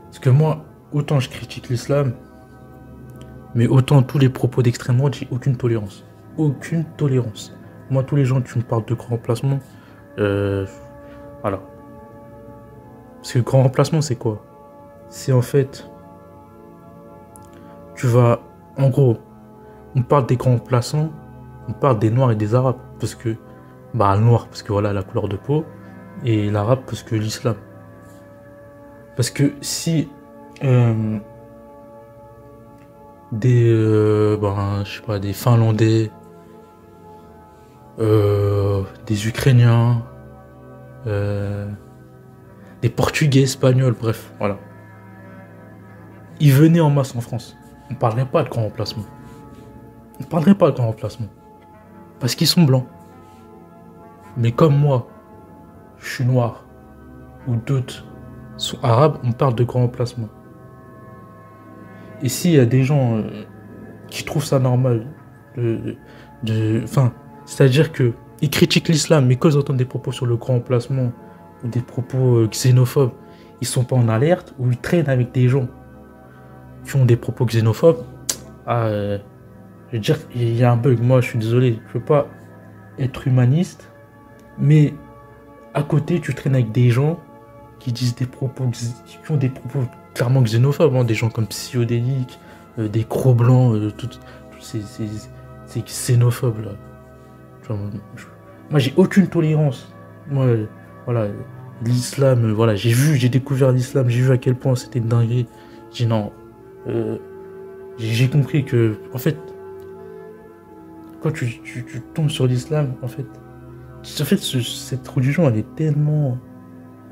Parce que moi, autant je critique l'islam, mais autant tous les propos d'extrême droite, j'ai aucune tolérance. Aucune tolérance. Moi, tous les gens qui me parlent de grand remplacement, euh, voilà. Parce que le grand remplacement, c'est quoi? C'est en fait, tu vas, en gros, on parle des grands remplaçants, on parle des noirs et des arabes. Parce que, bah, le noir, parce que voilà, la couleur de peau, et l'arabe, parce que l'islam. Parce que si ben, je sais pas, des Finlandais, des Ukrainiens, euh, des Portugais, Espagnols, bref, voilà. Ils venaient en masse en France. On ne parlerait pas de grand remplacement. On ne parlerait pas de grand remplacement. Parce qu'ils sont blancs. Mais comme moi, je suis noir, ou d'autres sont arabes, on parle de grand remplacement. Et s'il y a des gens qui trouvent ça normal, enfin, c'est-à-dire que ils critiquent l'islam, mais quand ils entendent des propos sur le grand remplacement ou des propos xénophobes, ils sont pas en alerte ou ils traînent avec des gens qui ont des propos xénophobes. Ah, je veux dire, il y a un bug. Moi, je suis désolé, je veux pas être humaniste, mais à côté, tu traînes avec des gens qui disent des propos, qui ont des propos clairement xénophobes, hein, des gens comme Psyodélique, des Cro-Blancs, tous ces xénophobes là. Genre, moi, j'ai aucune tolérance. Moi, voilà, l'islam, voilà, j'ai découvert l'islam, j'ai vu à quel point c'était une dinguerie. J'ai dit non, j'ai compris que, en fait, quand tu tombes sur l'islam, en fait, cette religion, elle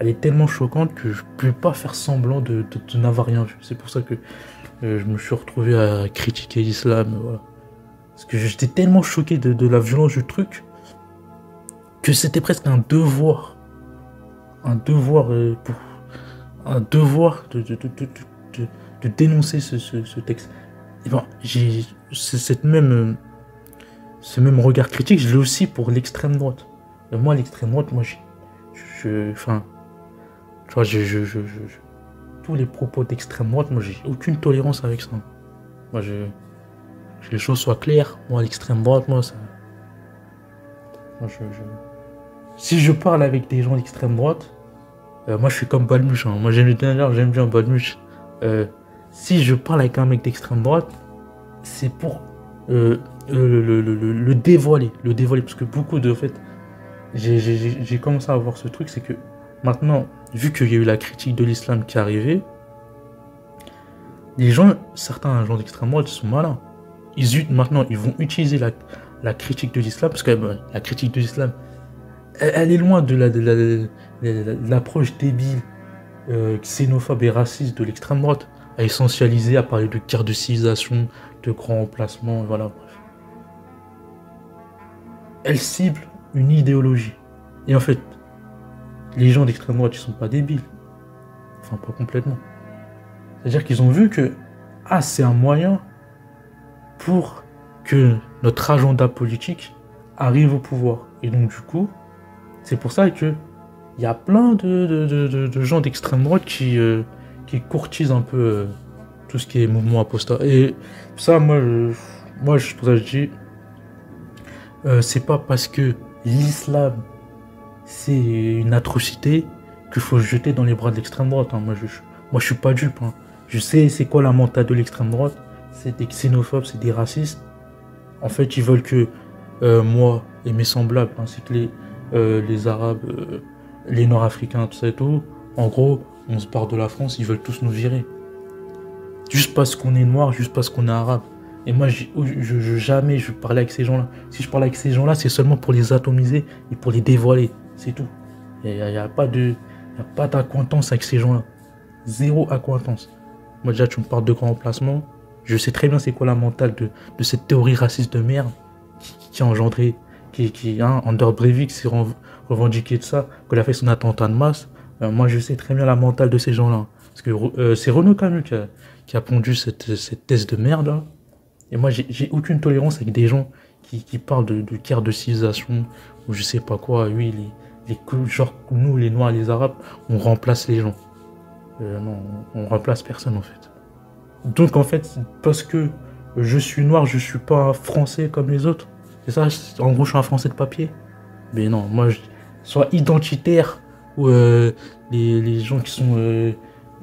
est tellement choquante que je peux pas faire semblant de n'avoir rien vu. C'est pour ça que je me suis retrouvé à critiquer l'islam, voilà. Parce que j'étais tellement choqué de la violence du truc que c'était presque un devoir. Un devoir de dénoncer ce texte. Et ben, j'ai ce même regard critique, je l'ai aussi pour l'extrême droite. Et moi, l'extrême droite, moi, enfin, tu vois, tous les propos d'extrême droite, moi, j'ai aucune tolérance avec ça. Moi, que les choses soient claires. Moi, l'extrême droite, moi, ça, moi, si je parle avec des gens d'extrême droite, moi, je suis comme Balmuche. Hein. Moi, j'aime bien Balmuche. Si je parle avec un mec d'extrême droite, c'est pour le dévoiler. Le dévoiler. Parce que beaucoup de. En fait, j'ai commencé à avoir ce truc, c'est que maintenant, vu qu'il y a eu la critique de l'islam qui est arrivée, certains gens d'extrême droite sont malins. Maintenant, ils vont utiliser la critique de l'islam, parce que la critique de l'islam, elle est loin de l'approche débile, xénophobe et raciste de l'extrême droite, à essentialiser, à parler de guerre de civilisation, de grands emplacements, voilà, bref. Elle cible une idéologie. Et en fait, les gens d'extrême droite, ils sont pas débiles. Enfin, pas complètement. C'est-à-dire qu'ils ont vu que, c'est un moyen pour que notre agenda politique arrive au pouvoir. Et donc, du coup, c'est pour ça que il y a plein de gens d'extrême droite qui courtisent un peu tout ce qui est mouvement apostat. Et ça, moi, c'est pour ça que je dis, c'est pas parce que l'islam, c'est une atrocité qu'il faut se jeter dans les bras de l'extrême droite. Hein. Moi, je suis pas dupe. Hein. Je sais c'est quoi la mentale de l'extrême droite. C'est des xénophobes, c'est des racistes. En fait, ils veulent que moi et mes semblables, ainsi que les Arabes, les Nord-Africains, tout ça et tout, en gros, on se barre de la France, ils veulent tous nous virer. Juste parce qu'on est noir, juste parce qu'on est arabe. Et moi, jamais je parlais avec ces gens-là. Si je parle avec ces gens-là, c'est seulement pour les atomiser et pour les dévoiler. C'est tout. Il n'y a pas d'acquaintance avec ces gens-là. Zéro acquaintance. Moi, déjà, tu me parles de grand emplacement. Je sais très bien c'est quoi la mentale de cette théorie raciste de merde qui a engendré, Anders Breivik s'est revendiqué de ça, qu'il a fait son attentat de masse. Moi, je sais très bien la mentale de ces gens-là. Parce que c'est Renaud Camus qui a pondu cette thèse de merde là. Et moi, j'ai aucune tolérance avec des gens qui parlent de guerre de civilisation ou je sais pas quoi. Oui, genre nous, les Noirs et les Arabes, on remplace les gens. Non, on remplace personne en fait. Donc en fait, parce que je suis noir, je suis pas un français comme les autres. C'est ça, en gros, je suis un français de papier. Mais non, moi, soit identitaire ou les gens qui sont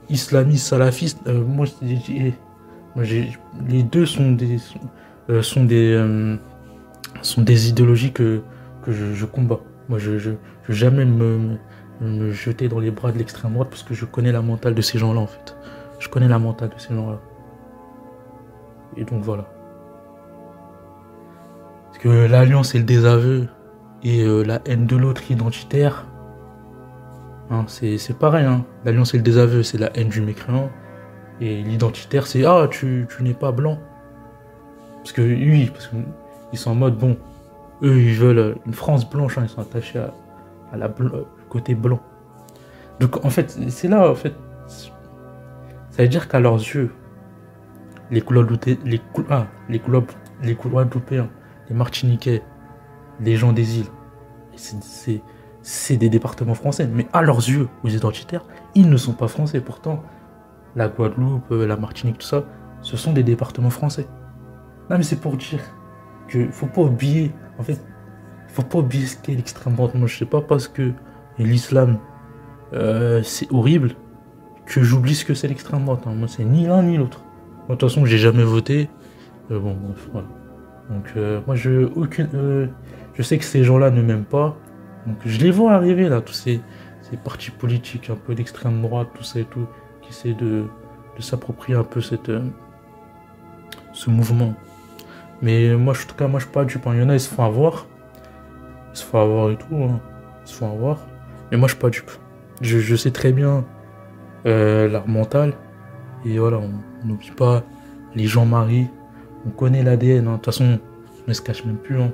islamistes, salafistes, les deux sont des idéologies que je combats. Moi, je veux jamais me jeter dans les bras de l'extrême droite parce que je connais la mentale de ces gens-là en fait. Je connais la mentale de ces gens-là. Et donc voilà. Parce que l'alliance et le désaveu et la haine de l'autre identitaire, hein, c'est pareil. Hein. L'alliance et le désaveu, c'est la haine du mécréant. Et l'identitaire, c'est ah, tu n'es pas blanc. Parce que oui, parce qu'ils sont en mode bon, eux ils veulent une France blanche, hein, ils sont attachés à le côté blanc. Donc en fait, c'est là, en fait, ça veut dire qu'à leurs yeux, les Guadeloupéens, les Martiniquais, les gens des îles, c'est des départements français. Mais à leurs yeux, aux identitaires, ils ne sont pas français. Pourtant, la Guadeloupe, la Martinique, tout ça, ce sont des départements français. Non mais c'est pour dire que faut pas oublier, en fait, faut pas oublier ce qu'est l'extrême droite. Moi je sais pas parce que l'islam c'est horrible que j'oublie ce que c'est l'extrême droite. Hein. Moi c'est ni l'un ni l'autre. De toute façon j'ai jamais voté. Bon bref, voilà. Donc moi je sais que ces gens-là ne m'aiment pas. Donc je les vois arriver là, tous ces partis politiques un peu d'extrême droite, tout ça et tout, qui essaient de s'approprier un peu ce mouvement. Mais moi, en tout cas, moi, je suis pas dupe. Hein. Il y en a, ils se font avoir. Ils se font avoir et tout. Hein. Ils se font avoir. Mais moi, je suis pas dupe. Je sais très bien leur mental. Et voilà, on n'oublie pas les Jean-Marie. On connaît l'ADN. Hein. De toute façon, on ne se cache même plus. Hein.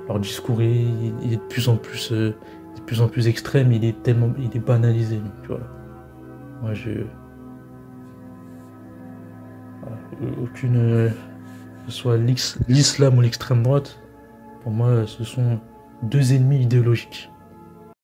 Leur discours il est de plus en plus extrême. Il est banalisé. Donc, voilà. Moi, voilà, aucune... que ce soit l'islam ou l'extrême droite, pour moi, ce sont deux ennemis idéologiques.